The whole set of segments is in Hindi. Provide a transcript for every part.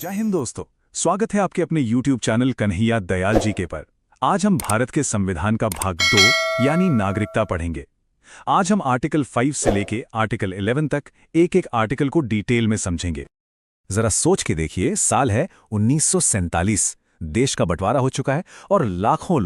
जय हिंद दोस्तों, स्वागत है आपके अपने YouTube चैनल कन्हैया दयाल जी के पर। आज हम भारत के संविधान का भाग 2 यानी नागरिकता पढ़ेंगे। आज हम आर्टिकल 5 से लेके आर्टिकल 11 तक एक एक आर्टिकल को डिटेल में समझेंगे। जरा सोच के देखिए, साल है 1947, देश का बंटवारा हो चुका है और लाखों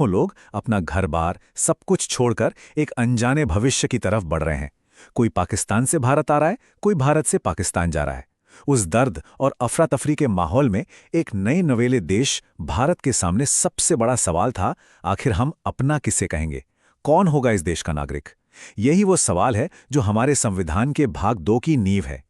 लोग अपना घर बार सब कुछ छोड़कर एक अनजाने भविष्य की तरफ बढ़ रहे हैं। कोई पाकिस्तान से भारत आ रहा है, कोई भारत से पाकिस्तान जा रहा है। उस दर्द और अफरा तफरी के माहौल में एक नए नवेले देश भारत के सामने सबसे बड़ा सवाल था, आखिर हम अपना किसे कहेंगे? कौन होगा इस देश का नागरिक? यही वो सवाल है जो हमारे संविधान के भाग 2 की नींव है।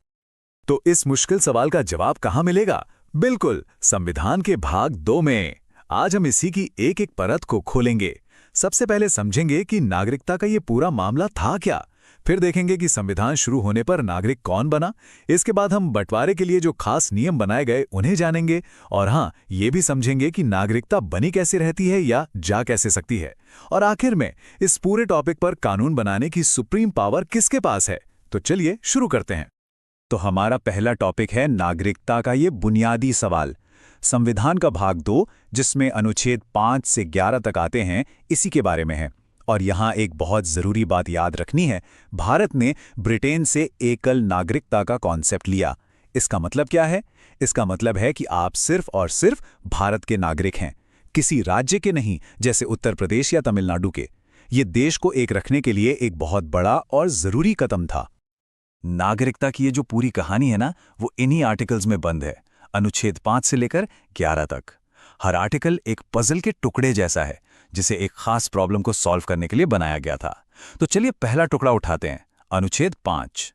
तो इस मुश्किल सवाल का जवाब कहाँ मिलेगा? बिल्कुल, संविधान के भाग 2 में। आज हम इसी की एक एक परत को खोलेंगे। सबसे पहले समझेंगे कि नागरिकता का ये पूरा मामला था क्या। फिर देखेंगे कि संविधान शुरू होने पर नागरिक कौन बना। इसके बाद हम बंटवारे के लिए जो खास नियम बनाए गए उन्हें जानेंगे और हाँ, ये भी समझेंगे कि नागरिकता बनी कैसे रहती है या जा कैसे सकती है। और आखिर में इस पूरे टॉपिक पर कानून बनाने की सुप्रीम पावर किसके पास है। तो चलिए शुरू करते हैं। तो हमारा पहला टॉपिक है नागरिकता का ये बुनियादी सवाल। संविधान का भाग 2, जिसमें अनुच्छेद 5 से 11 तक आते हैं, इसी के बारे में है। और यहाँ एक बहुत जरूरी बात याद रखनी है, भारत ने ब्रिटेन से एकल नागरिकता का कॉन्सेप्ट लिया। इसका मतलब क्या है? इसका मतलब है कि आप सिर्फ और सिर्फ भारत के नागरिक हैं, किसी राज्य के नहीं, जैसे उत्तर प्रदेश या तमिलनाडु के। ये देश को एक रखने के लिए एक बहुत बड़ा और जरूरी कदम था। नागरिकता की ये जो पूरी कहानी है ना, वो इन्हीं आर्टिकल्स में बंद है, अनुच्छेद 5 से लेकर 11 तक। हर आर्टिकल एक पजल के टुकड़े जैसा है, जिसे एक खास प्रॉब्लम को सॉल्व करने के लिए बनाया गया था। तो चलिए पहला टुकड़ा उठाते हैं, अनुच्छेद 5।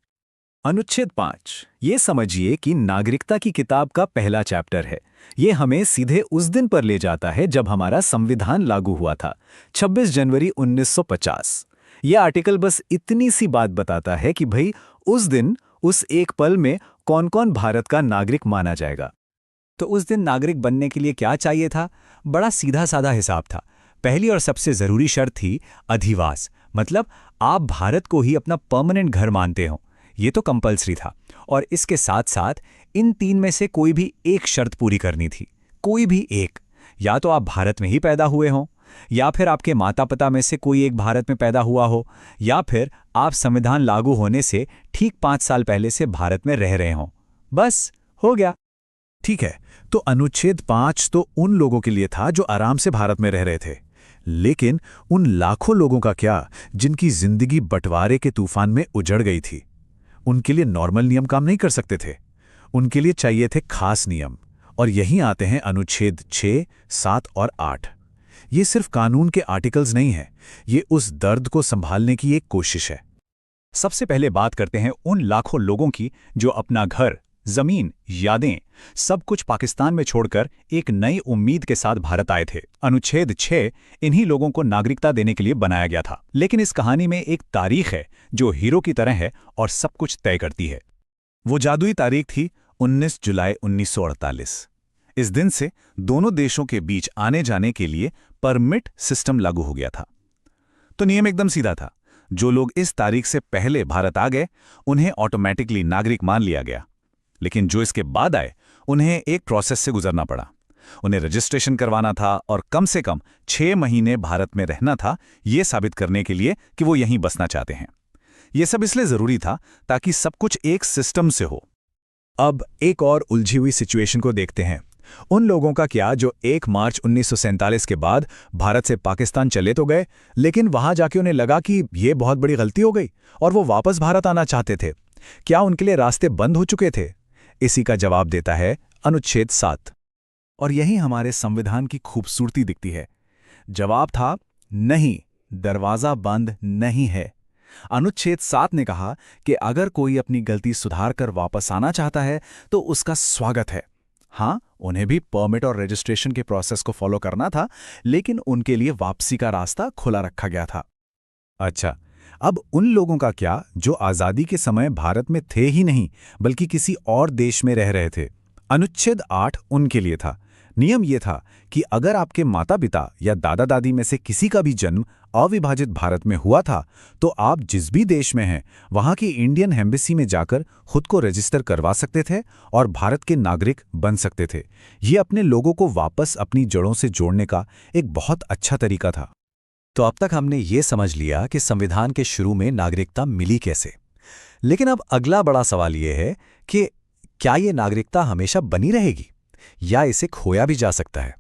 अनुच्छेद 5, ये समझिए कि नागरिकता की किताब का पहला चैप्टर है। ये हमें सीधे उस दिन पर ले जाता है जब हमारा संविधान लागू हुआ था, 26 जनवरी 1950। यह आर्टिकल बस इतनी सी बात बताता है कि भाई उस दिन, उस एक पल में कौन कौन भारत का नागरिक माना जाएगा। तो उस दिन नागरिक बनने के लिए क्या चाहिए था? बड़ा सीधा साधा हिसाब था। पहली और सबसे जरूरी शर्त थी अधिवास, मतलब आप भारत को ही अपना परमानेंट घर मानते हो। ये तो कंपल्सरी था। और इसके साथ साथ इन 3 में से कोई भी एक शर्त पूरी करनी थी, कोई भी एक। या तो आप भारत में ही पैदा हुए हों, या फिर आपके माता पिता में से कोई एक भारत में पैदा हुआ हो, या फिर आप संविधान लागू होने से ठीक 5 साल पहले से भारत में रह रहे हों। बस हो गया। ठीक है, तो अनुच्छेद 5 तो उन लोगों के लिए था जो आराम से भारत में रह रहे थे। लेकिन उन लाखों लोगों का क्या जिनकी जिंदगी बंटवारे के तूफान में उजड़ गई थी? उनके लिए नॉर्मल नियम काम नहीं कर सकते थे। उनके लिए चाहिए थे खास नियम। और यहीं आते हैं अनुच्छेद 6, 7 और 8। ये सिर्फ कानून के आर्टिकल्स नहीं हैं, ये उस दर्द को संभालने की एक कोशिश है। सबसे पहले बात करते हैं उन लाखों लोगों की जो अपना घर, जमीन, यादें, सब कुछ पाकिस्तान में छोड़कर एक नई उम्मीद के साथ भारत आए थे। अनुच्छेद 6 इन्हीं लोगों को नागरिकता देने के लिए बनाया गया था। लेकिन इस कहानी में एक तारीख है जो हीरो की तरह है और सब कुछ तय करती है। वो जादुई तारीख थी 19 जुलाई 1948। इस दिन से दोनों देशों के बीच आने जाने के लिए परमिट सिस्टम लागू हो गया था। तो नियम एकदम सीधा था, जो लोग इस तारीख से पहले भारत आ गए उन्हें ऑटोमेटिकली नागरिक मान लिया गया। लेकिन जो इसके बाद आए उन्हें एक प्रोसेस से गुजरना पड़ा। उन्हें रजिस्ट्रेशन करवाना था और कम से कम 6 महीने भारत में रहना था, ये साबित करने के लिए कि वो यहीं बसना चाहते हैं। ये सब इसलिए जरूरी था ताकि सब कुछ एक सिस्टम से हो। अब एक और उलझी हुई सिचुएशन को देखते हैं। उन लोगों का क्या जो 1 मार्च 1947 के बाद भारत से पाकिस्तान चले तो गए, लेकिन वहां जाके उन्हें लगा कि ये बहुत बड़ी गलती हो गई और वो वापस भारत आना चाहते थे। क्या उनके लिए रास्ते बंद हो चुके थे? इसी का जवाब देता है अनुच्छेद 7। और यही हमारे संविधान की खूबसूरती दिखती है। जवाब था नहीं, दरवाजा बंद नहीं है। अनुच्छेद 7 ने कहा कि अगर कोई अपनी गलती सुधार कर वापस आना चाहता है तो उसका स्वागत है। हाँ, उन्हें भी परमिट और रजिस्ट्रेशन के प्रोसेस को फॉलो करना था, लेकिन उनके लिए वापसी का रास्ता खुला रखा गया था। अच्छा, अब उन लोगों का क्या जो आज़ादी के समय भारत में थे ही नहीं बल्कि किसी और देश में रह रहे थे? अनुच्छेद 8 उनके लिए था। नियम ये था कि अगर आपके माता पिता या दादा दादी में से किसी का भी जन्म अविभाजित भारत में हुआ था, तो आप जिस भी देश में हैं वहां की इंडियन एम्बेसी में जाकर खुद को रजिस्टर करवा सकते थे और भारत के नागरिक बन सकते थे। ये अपने लोगों को वापस अपनी जड़ों से जोड़ने का एक बहुत अच्छा तरीका था। तो अब तक हमने ये समझ लिया कि संविधान के शुरू में नागरिकता मिली कैसे। लेकिन अब अगला बड़ा सवाल ये है कि क्या ये नागरिकता हमेशा बनी रहेगी या इसे खोया भी जा सकता है?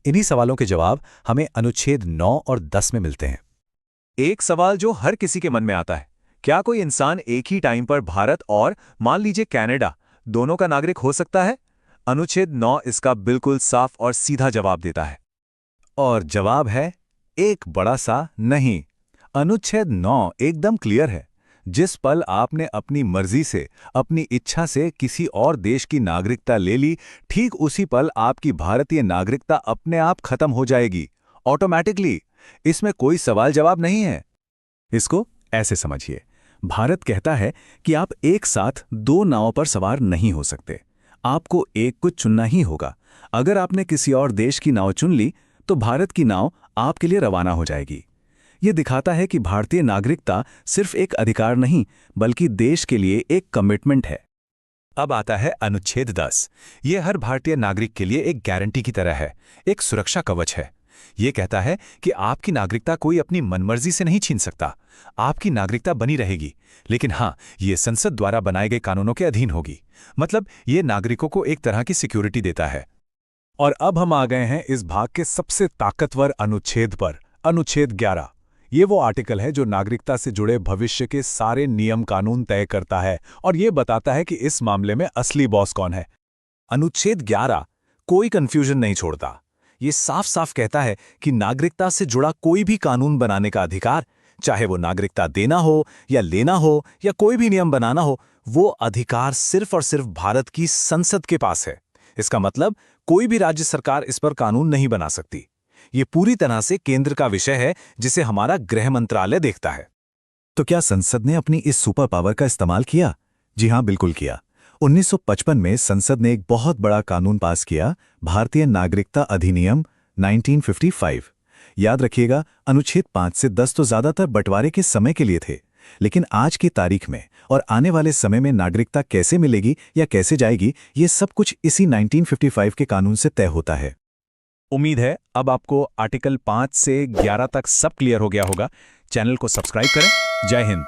इन्हीं सवालों के जवाब हमें अनुच्छेद 9 और 10 में मिलते हैं। एक सवाल जो हर किसी के मन में आता है, क्या कोई इंसान एक ही टाइम पर भारत और मान लीजिए कनाडा दोनों का नागरिक हो सकता है? अनुच्छेद 9 इसका बिल्कुल साफ और सीधा जवाब देता है। और जवाब है एक बड़ा सा नहीं। अनुच्छेद 9 एकदम क्लियर है। जिस पल आपने अपनी मर्जी से, अपनी इच्छा से किसी और देश की नागरिकता ले ली, ठीक उसी पल आपकी भारतीय नागरिकता अपने आप खत्म हो जाएगी, ऑटोमैटिकली। इसमें कोई सवाल जवाब नहीं है। इसको ऐसे समझिए, भारत कहता है कि आप एक साथ दो नावों पर सवार नहीं हो सकते, आपको एक को चुनना ही होगा। अगर आपने किसी और देश की नाव चुन ली तो भारत की नाव आपके लिए रवाना हो जाएगी। ये दिखाता है कि भारतीय नागरिकता सिर्फ एक अधिकार नहीं, बल्कि देश के लिए एक कमिटमेंट है। अब आता है अनुच्छेद 10। ये हर भारतीय नागरिक के लिए एक गारंटी की तरह है, एक सुरक्षा कवच है। ये कहता है कि आपकी नागरिकता कोई अपनी मनमर्जी से नहीं छीन सकता। आपकी नागरिकता बनी रहेगी, लेकिन हाँ, ये संसद द्वारा बनाए गए कानूनों के अधीन होगी। मतलब ये नागरिकों को एक तरह की सिक्योरिटी देता है। और अब हम आ गए हैं इस भाग के सबसे ताकतवर अनुच्छेद पर, अनुच्छेद 11। ये वो आर्टिकल है जो नागरिकता से जुड़े भविष्य के सारे नियम कानून तय करता है और ये बताता है कि इस मामले में असली बॉस कौन है। अनुच्छेद 11 कोई कंफ्यूजन नहीं छोड़ता। ये साफ साफ कहता है कि नागरिकता से जुड़ा कोई भी कानून बनाने का अधिकार, चाहे वो नागरिकता देना हो या लेना हो या कोई भी नियम बनाना हो, वो अधिकार सिर्फ और सिर्फ भारत की संसद के पास है। इसका मतलब कोई भी राज्य सरकार इस पर कानून नहीं बना सकती। ये पूरी तरह से केंद्र का विषय है जिसे हमारा गृह मंत्रालय देखता है। तो क्या संसद ने अपनी इस सुपर पावर का इस्तेमाल किया? जी हां, बिल्कुल किया। 1955 में संसद ने एक बहुत बड़ा कानून पास किया, भारतीय नागरिकता अधिनियम 1955। याद रखिएगा, अनुच्छेद 5 से 10 तो ज्यादातर बंटवारे के समय के लिए थे, लेकिन आज की तारीख में और आने वाले समय में नागरिकता कैसे मिलेगी या कैसे जाएगी, ये सब कुछ इसी 1955 के कानून से तय होता है। उम्मीद है अब आपको आर्टिकल 5 से 11 तक सब क्लियर हो गया होगा। चैनल को सब्सक्राइब करें। जय हिंद।